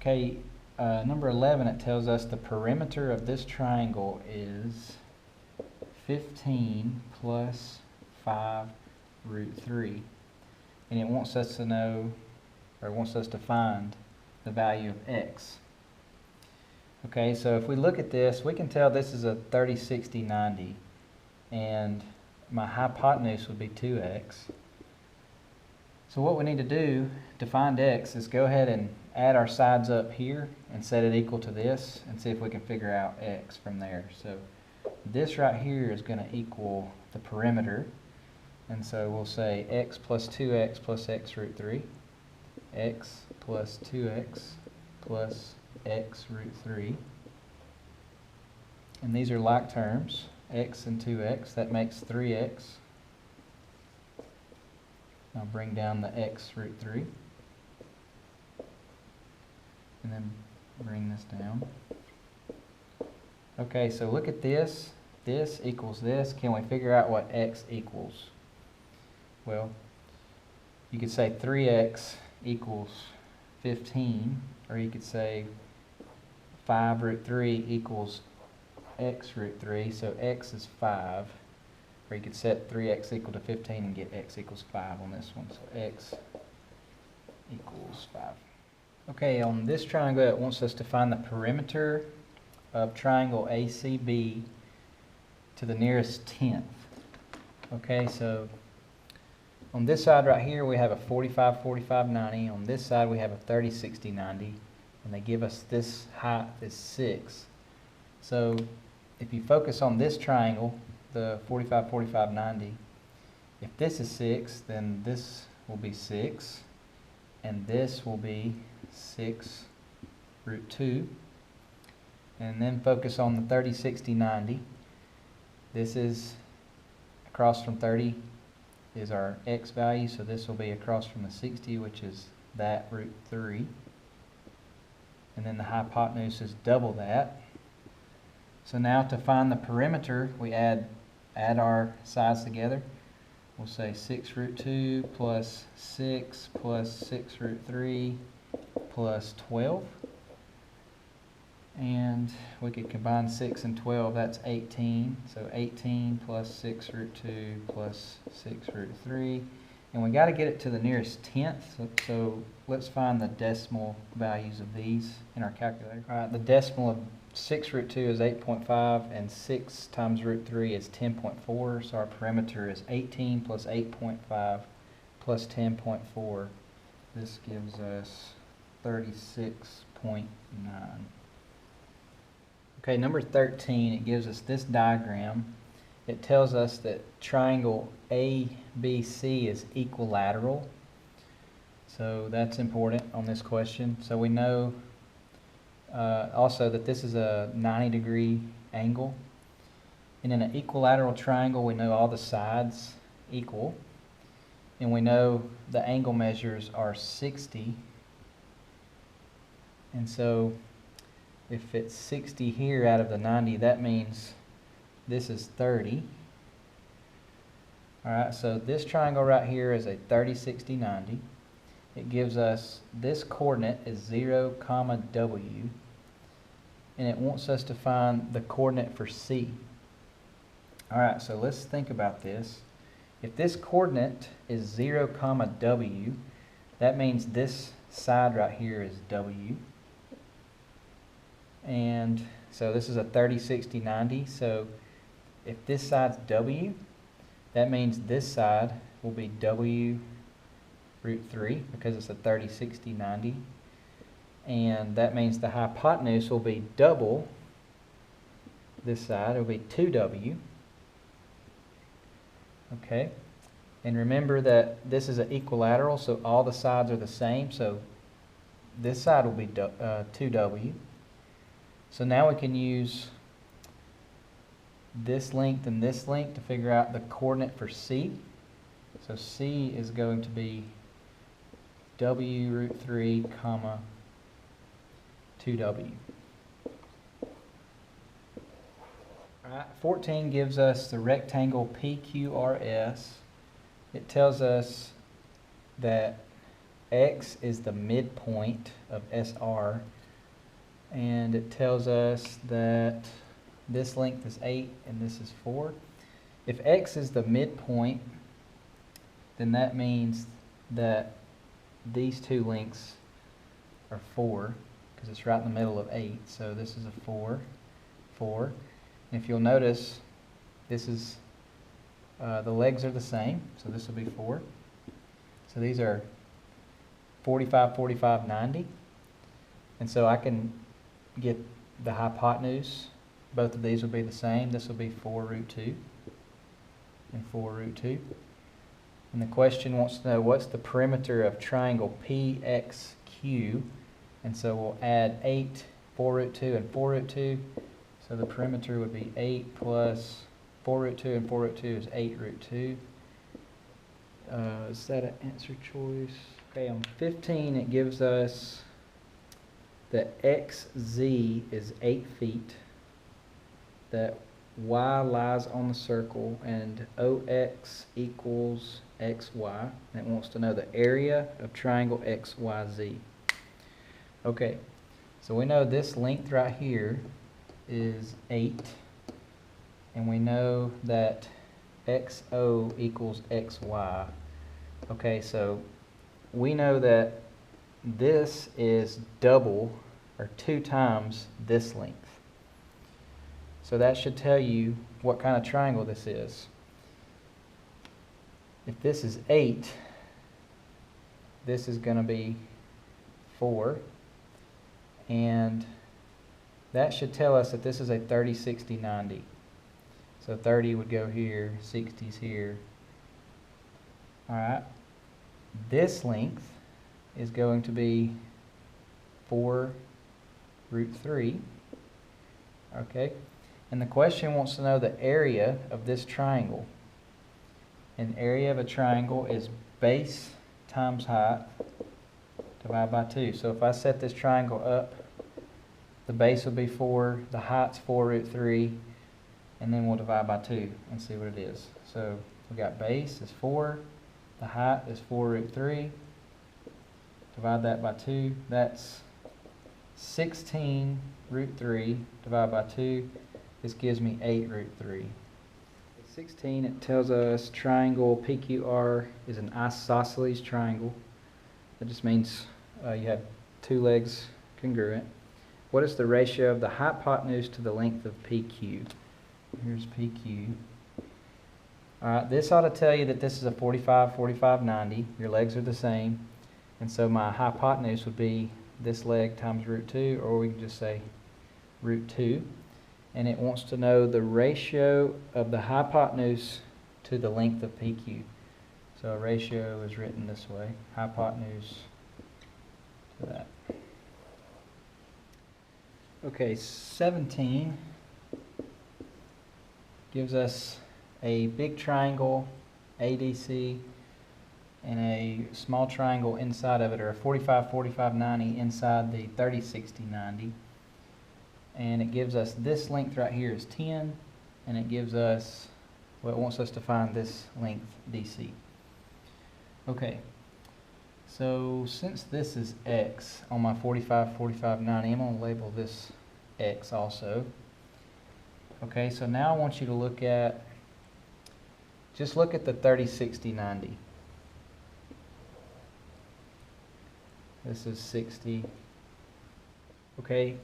Okay, number 11, it tells us the perimeter of this triangle is 15 plus 5 root 3. And it wants us to know, or wants us to find the value of x. Okay, so if we look at this, we can tell this is a 30, 60, 90. And my hypotenuse would be 2x. So what we need to do to find x is go ahead and add our sides up here and set it equal to this and see if we can figure out x from there. So this right here is going to equal the perimeter. And so we'll say x plus 2x plus x root 3. X plus 2x plus x root 3. And these are like terms. X and 2x, that makes 3x. I'll bring down the x root 3. And then bring this down. Okay, so look at this. This equals this. Can we figure out what x equals? Well, you could say 3x equals 15, or you could say 5 root 3 equals x root 3, so x is 5. Or you could set 3x equal to 15 and get x equals 5 on this one. So x equals 5. Okay, on this triangle it wants us to find the perimeter of triangle ACB to the nearest tenth. Okay, so on this side right here we have a 45, 45, 90. On this side we have a 30, 60, 90. And they give us this height is 6. So if you focus on this triangle, the 45, 45, 90, if this is 6, then this will be 6, and this will be 6 root 2. And then focus on the 30, 60, 90. This is across from 30 is our x value, so this will be across from the 60, which is that root 3. And then the hypotenuse is double that. So now to find the perimeter, we add our sides together. We'll say 6 root 2 plus 6 root 3 plus 12. And we could combine 6 and 12, that's 18. So 18 plus 6 root 2 plus 6 root 3. And we got to get it to the nearest tenth, so let's find the decimal values of these in our calculator. All right, the decimal of 6 root 2 is 8.5, and 6 times root 3 is 10.4, so our perimeter is 18 plus 8.5 plus 10.4. This gives us 36.9. Okay, number 13, it gives us this diagram. It tells us that triangle ABC is equilateral. So that's important on this question. So we know also that this is a 90-degree angle. And in an equilateral triangle, we know all the sides equal. And we know the angle measures are 60. And so if it's 60 here out of the 90, that means this is 30. Alright, so this triangle right here is a 30, 60, 90. It gives us this coordinate is 0, W. And it wants us to find the coordinate for C. Alright, so let's think about this. If this coordinate is 0, W, that means this side right here is W. And so this is a 30, 60, 90. So if this side's W, that means this side will be W root 3 because it's a 30, 60, 90. And that means the hypotenuse will be double this side. It will be 2W. Okay. And remember that this is an equilateral, so all the sides are the same. So this side will be 2W. So now we can use this length and this length to figure out the coordinate for C. So C is going to be W root 3, 2W. Alright, 14 gives us the rectangle PQRS. It tells us that x is the midpoint of SR, and it tells us that this length is 8 and this is 4. If x is the midpoint, then that means that these two lengths are 4, because it's right in the middle of 8. So this is a 4, 4. And if you'll notice, this is the legs are the same, so this will be 4. So these are 45, 45, 90. And so I can get the hypotenuse. Both of these will be the same. This will be 4 root 2 and 4 root 2. And the question wants to know what's the perimeter of triangle PXQ. And so we'll add 8, 4 root 2, and 4 root 2. So the perimeter would be 8 plus 4 root 2, and 4 root 2 is 8 root 2. Is that an answer choice? Okay, on 15 it gives us that XZ is 8 feet, that Y lies on the circle, and OX equals XY, and it wants to know the area of triangle XYZ. Okay, so we know this length right here is 8, and we know that XO equals XY. Okay, so we know that this is double or 2 times this length. So that should tell you what kind of triangle this is. If this is 8, this is going to be 4, and that should tell us that this is a 30, 60, 90. So 30 would go here, 60's here. All right. This length is going to be 4 root 3. Okay. And the question wants to know the area of this triangle. And area of a triangle is base times height divided by 2. So if I set this triangle up, the base will be 4, the height's 4 root 3, and then we'll divide by 2 and see what it is. So we got base is 4, the height is 4 root 3, divide that by 2, that's 16 root 3 divided by 2. This gives me 8 root 3. 16, it tells us triangle PQR is an isosceles triangle. That just means you have 2 legs congruent. What is the ratio of the hypotenuse to the length of PQ? Here's PQ. Alright, this ought to tell you that this is a 45, 45, 90. Your legs are the same. And so my hypotenuse would be this leg times root 2, or we can just say root 2. And it wants to know the ratio of the hypotenuse to the length of PQ. So a ratio is written this way, hypotenuse to that. Okay, 17 gives us a big triangle, ADC, and a small triangle inside of it, or a 45, 45, 90 inside the 30, 60, 90. And it gives us this length right here is 10, and it gives us, well, it wants us to find this length DC. Okay, so since this is X on my 45, 45, 90, I'm going to label this X also. Okay, so now I want you to look at, just look at the 30, 60, 90. This is 60. Okay.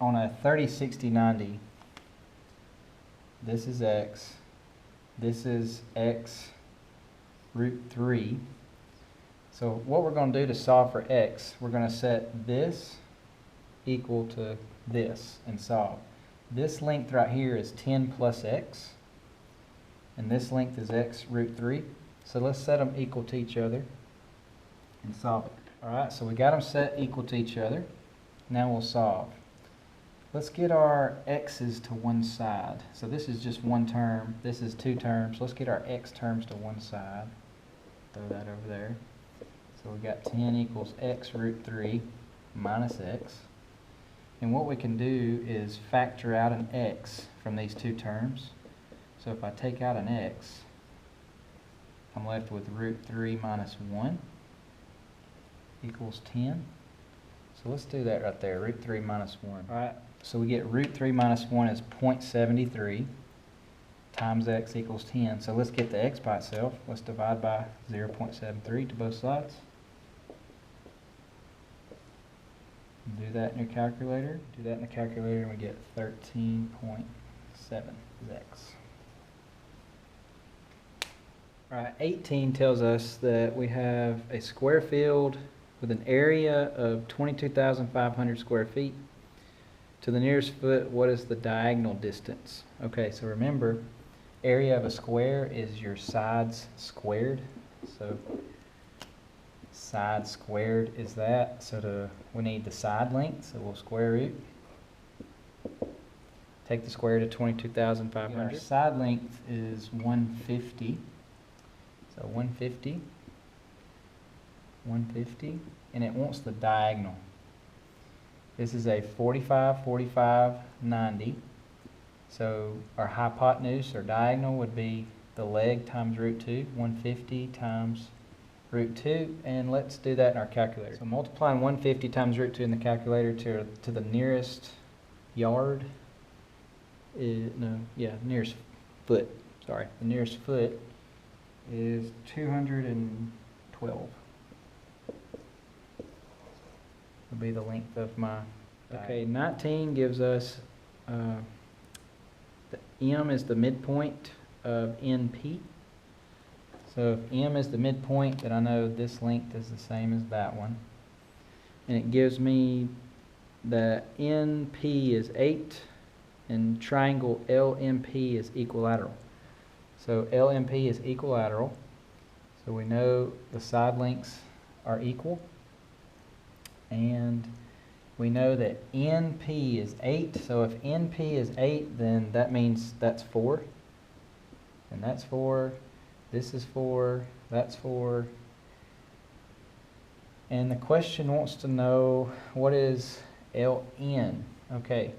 On a 30, 60, 90, this is X. This is X root 3. So what we're going to do to solve for X, we're going to set this equal to this and solve. This length right here is 10 plus X. And this length is X root 3. So let's set them equal to each other and solve it. Alright, so we got them set equal to each other. Now we'll solve. Let's get our x's to one side. So this is just one term. This is 2 terms. Let's get our x terms to one side. Throw that over there. So we got 10 equals x root 3 minus x. And what we can do is factor out an x from these 2 terms. So if I take out an x, I'm left with root 3 minus 1 equals 10. So let's do that right there, root 3 minus 1. All right, so we get root 3 minus 1 is 0.73 times x equals 10. So let's get the x by itself. Let's divide by 0.73 to both sides. Do that in your calculator. Do that in the calculator and we get 13.7 is x. Alright, 18 tells us that we have a square field with an area of 22,500 square feet. To the nearest foot, what is the diagonal distance? Okay, so remember, area of a square is your sides squared. So side squared is that. So we need the side length, so we'll square root. Take the square root of 22,500. Our side length is 150. So 150, and it wants the diagonal. This is a 45, 45, 90. So our hypotenuse or diagonal would be the leg times root 2, 150 times root 2, and let's do that in our calculator. So multiplying 150 times root 2 in the calculator to the nearest yard, nearest foot, sorry, the nearest foot is 212. Would be the length of my diagonal. Okay, 19 gives us the M is the midpoint of NP. So if M is the midpoint, then I know this length is the same as that one. And it gives me that NP is 8 and triangle LMP is equilateral. So LMP is equilateral. So we know the side lengths are equal. And we know that NP is 8. So if NP is 8, then that means that's 4. And that's 4. This is 4. That's 4. And the question wants to know what is LN. Okay.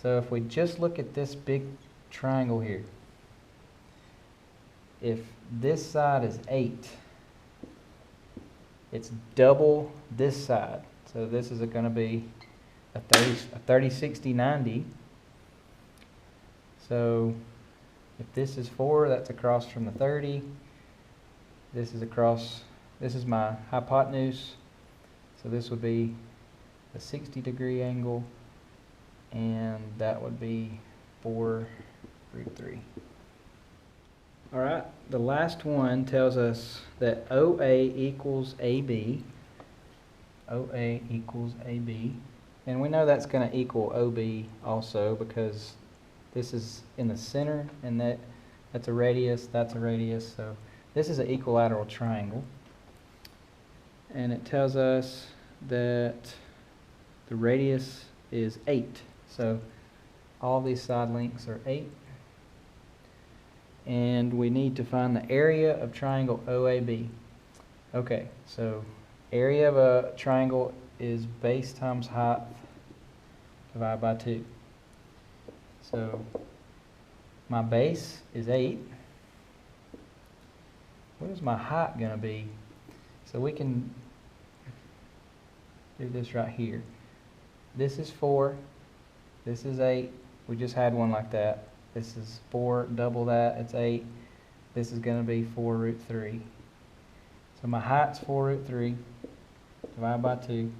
So if we just look at this big triangle here, if this side is 8, it's double this side. So this is going to be a 30, 60, 90. So if this is 4, that's across from the 30. This is across, this is my hypotenuse. So this would be a 60-degree angle, and that would be 4 root 3. All right, the last one tells us that OA equals AB. OA equals AB. And we know that's going to equal OB also because this is in the center and that's a radius, that's a radius. So this is an equilateral triangle. And it tells us that the radius is 8. So all these side lengths are 8. And we need to find the area of triangle OAB. Okay, so area of a triangle is base times height divided by 2. So my base is 8. What is my height going to be? So we can do this right here. This is 4. This is 8. We just had one like that. This is 4, double that, it's 8. This is going to be 4 root 3. So my height's 4 root 3, divided by 2.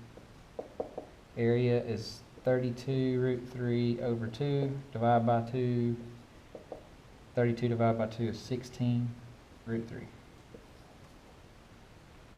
Area is 32 root 3 over 2, divided by 2. 32 divided by 2 is 16 root 3.